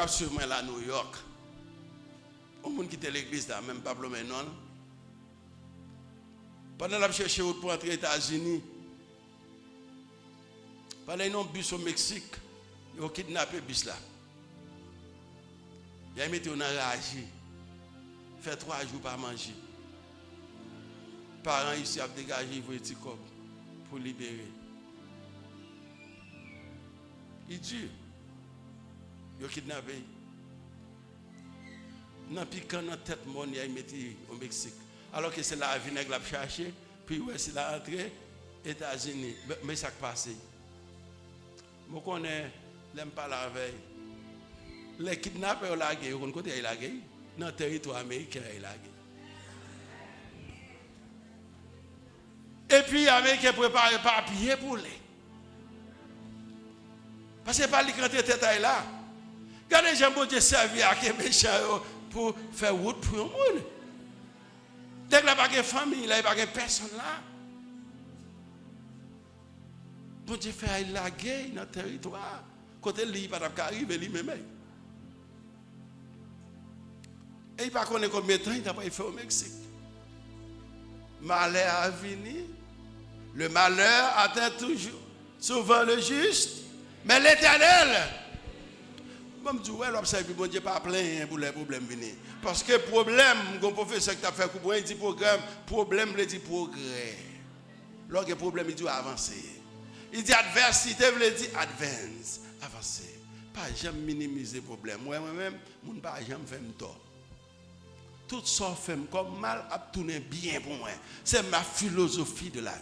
qui suivent moi là à New York. Au monde qui était l'église là, même Pablo Menon. Pendant la chercher pour entrer aux États-Unis. Pendant un bus au Mexique, ils ont kidnappé le bus là. Ils ont mis en enragé. Fait 3 jours pas manger. Parents ici ont dégagé ils vont petit corps pour libérer. Il dit, ils ont kidnappé. Dans piquant dans tête monde il mis au Mexique. Alors que c'est la vinaigre l'a cherché, puis ouais c'est la entrée États-Unis. Mais ça qui passe. Je connais l'aime pas la veille. Les kidnappeurs la guerre, on côté la guerre dans le territoire américain la guerre. Et puis les Américains préparent les papiers pour les. Parce que pas les quand tête là. Regardez Jean Dieu servi à des méchants pour faire route pour le monde. Dès qu'il n'y a pas de famille, il n'y a pas de personne là. Bon Dieu fait la guerre dans le territoire. Côté il n'y a pas d'arriver lui-même. Et il ne connaît pas combien de temps il n'a pas fait au Mexique. Malheur a venu. Le malheur atteint toujours, souvent le juste, mais l'Éternel. Bon, je dis, ouais, l'observe, bon Dieu, pas plein pour les problèmes venir. Parce que problème, mon professeur qui a fait couper, il dit problème, il dit progrès. Lorsque le problème, il dit avancer. Il dit adversité, il dit advance, avancer. Pas jamais minimiser le problème. Moi-même, je ne peux pas jamais faire tort. Tout ça fait comme mal à tourner bien pour moi. C'est ma philosophie de la vie.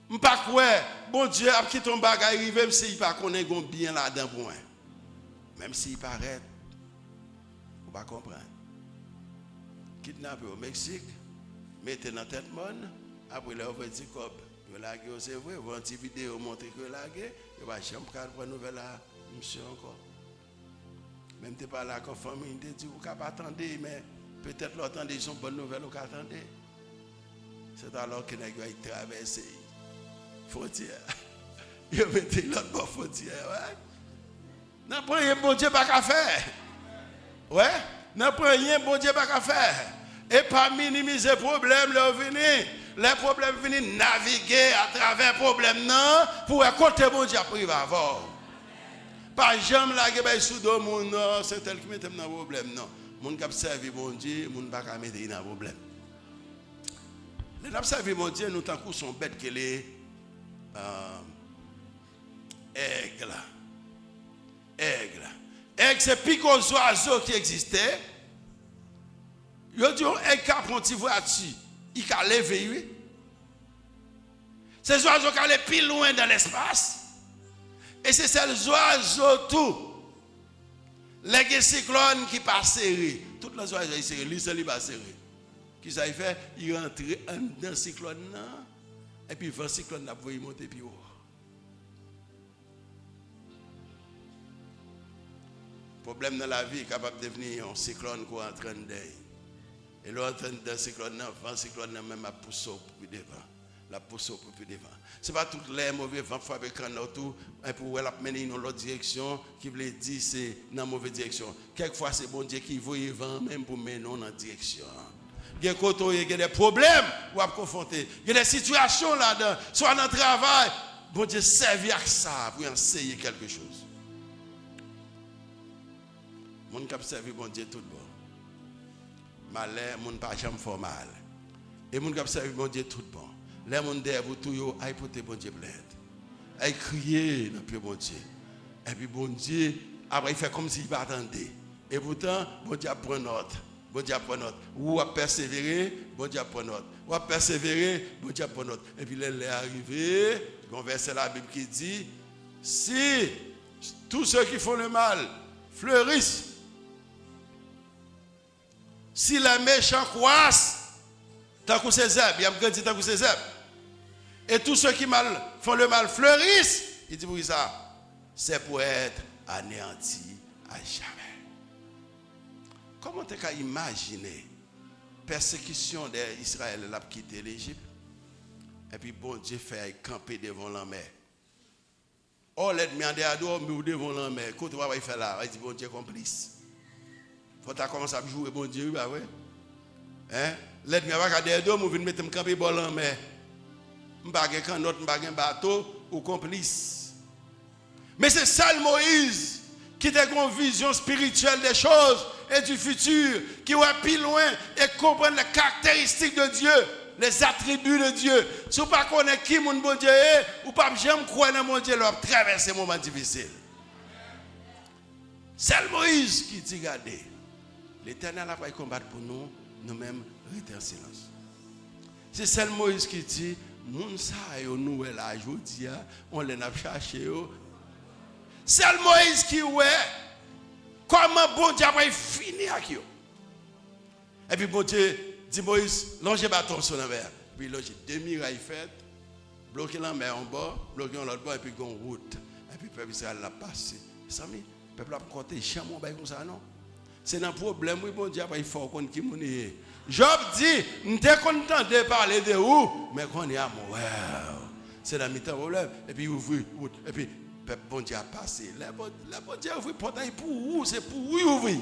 Je ne sais pas quoi, bon Dieu, a quitté ton bagage, même s'il ne connaît pas bien là-dedans pour moi. Même s'il paraît, on ne va pas comprendre. Kidnappé au Mexique, mettez dans la tête monde, après leur petit cop, vous laguez, c'est vrai, vous avez une petite vidéo montré que vous laguez, vous avez chambre pour une nouvelle monsieur encore. Même si pas là comme famille, vous dit, vous ne pouvez pas attendre, mais peut-être l'attendre, ils ont une bonne nouvelle, vous attendez. C'est alors que vous avez traversé. Frontière. Il a mis l'autre bord frontière. Ouais. N'importe rien, bon Dieu, pas qu'à faire. Ouais. N'importe rien, bon Dieu, pas qu'à faire. Et pas minimiser les problèmes, les problèmes viennent naviguer à travers les problèmes, non, pour écouter bon Dieu privé avant. Pas jamais la gueule sous le monde, c'est tel qui met dans le problème, non. Mon qui observe bon Dieu, mon pas qu'à mettre dans le problème. Les observer bon Dieu, nous tant qu'on sont bêtes que les aigle. Aigle, c'est plus qu'aux oiseaux qui existaient. Yo dit un cap on t'y voiture, il a levé oui. Ces oiseaux qui allaient plus loin dans l'espace. Et c'est ces oiseaux tout. Les cyclones qui passent serré, toutes les oiseaux serré, lui seul il va serré. Qui ça fait? Il rentre dans le cyclone là. Et puis, le cyclone a pu monter plus haut. Le problème dans la vie est capable de devenir un cyclone qui est en train d'aller. Et l'autre, dans le cyclone, le cyclone même a poussé plus devant. La pousse plus devant. Ce n'est pas toutes les mauvais vents fabriqués autour pour la mener dans l'autre direction qui veut dire c'est dans la mauvaise direction. Quelquefois, c'est bon Dieu qui voit le vent même pour mener dans la direction. Il y a des problèmes où à confronter. Il y a des situations là-dedans, soit dans le travail, bon Dieu servir à ça pour enseigner quelque chose. Mon cap servi bon Dieu tout bon. Malheur, mon pas jamais fait mal. Et mon cap servi bon Dieu tout bon. Les gens derrière vous tout yo ay porter bon Dieu plainte. Ay crier dans le bon Dieu. Et puis bon Dieu après il fait comme s'il pas attendait. Et pourtant bon Dieu prend note. Bon Dieu prend note. Ou a persévérer, bon Dieu prend note. Ou a persévérer, bon Dieu prend note. Et puis là il est arrivé, un verset la Bible qui dit si tous ceux qui font le mal fleurissent, si les méchants croissent, tant que ces herbes, il y a grandi tant que ces herbes. Et tous ceux qui font le mal fleurissent, il dit pour ça, c'est pour être anéanti à jamais. Comment tu peux imaginer persécution d'Israël, elle a quitté l'Égypte, et puis bon Dieu fait camper devant la mer. Oh, l'ennemi en dehors, mais vous devons l'en mettre. Quand on va faire là, il dit, bon Dieu, complice. Faut que tu commences à jouer, bon Dieu, bah ouais. Hein? L'ennemi va regarder dehors, vous venez mettre un campé bol en mer. Je ne vais pas un bateau ou complice. Mais c'est ça Moïse qui a une vision spirituelle des choses et du futur, qui va plus loin et comprendre les caractéristiques de Dieu, les attributs de Dieu. Si vous ne connaissez pas qui mon bon Dieu est, ou pas jamais croire dans mon Dieu, leur traverser un moment difficile. C'est Moïse qui dit, regardez, l'Éternel a pas combattre pour nous, nous-mêmes, rester en silence. C'est celle Moïse qui dit, moun sa yo nou la jodi on les a cherché. C'est Moïse qui ouais comment bon Dieu va finir avec yo. Et puis bon Dieu dit Moïse, longez bâton sur la mer. Puis longez deux murailles faites, bloquer la mer en bas, bloquer l'autre bord et puis gon route. Et puis peuple Israël l'a passé. Sami, peuple a compté jamais bail comme ça non. C'est un problème oui bon Dieu va fort qu'on qui mon est. Job dit, nous sommes contents de parler de où, mais qu'on est à moi. C'est dans mi-temps problème. Et puis, ouvrir, et puis, le bon Dieu a passé. Le bon Dieu a ouvert le portail pour où, c'est pour où ouvrir.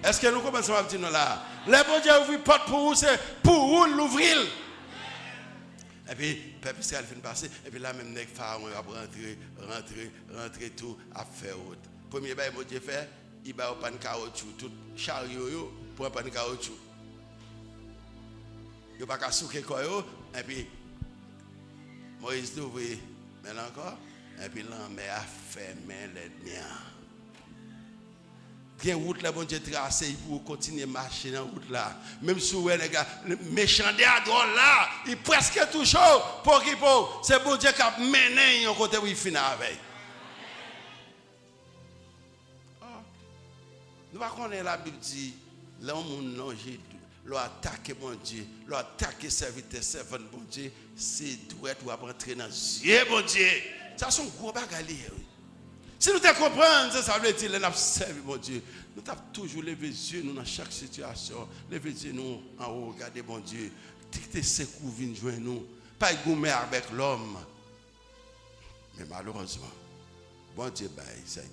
Est-ce que nous commençons à dire là? Le bon Dieu a ouvert la porte pour où, c'est pour où l'ouvrir. Et puis, le peuple Israël finit passer. Et puis là, même les pharaons va rentrer tout à faire autre. Premier bail, bon Dieu fait, il va au pan de caoutchouc, tout chariot pour un pan de caoutchouc. Il n'y a pas qu'à souquer quoi, et puis Moïse d'ouvre, maintenant encore, et puis l'homme a fermé l'ennemi. Il y a une route là, bon Dieu tracé pour continuer à marcher dans la route là. Même si les gars, le méchant de là, il est presque tout chaud pour qu'il peut. C'est bon Dieu qui a mené un côté où il finit avec. Nous ne connaissons pas la Bible dit, l'homme non j'ai l'attaque bon Dieu, l'attaque serviteur servant bon Dieu, c'est doit être rentrer dans Dieu bon Dieu. Ça sont gros bagages. Si nous te comprenons, ça veut dire que nous avons servi bon Dieu. Nous avons toujours levé les yeux nous dans chaque situation, levé les yeux nous en haut, regarder bon Dieu. Dicter ses coups viennent joindre nous, pas gommer avec l'homme. Mais malheureusement, bon Dieu ça a été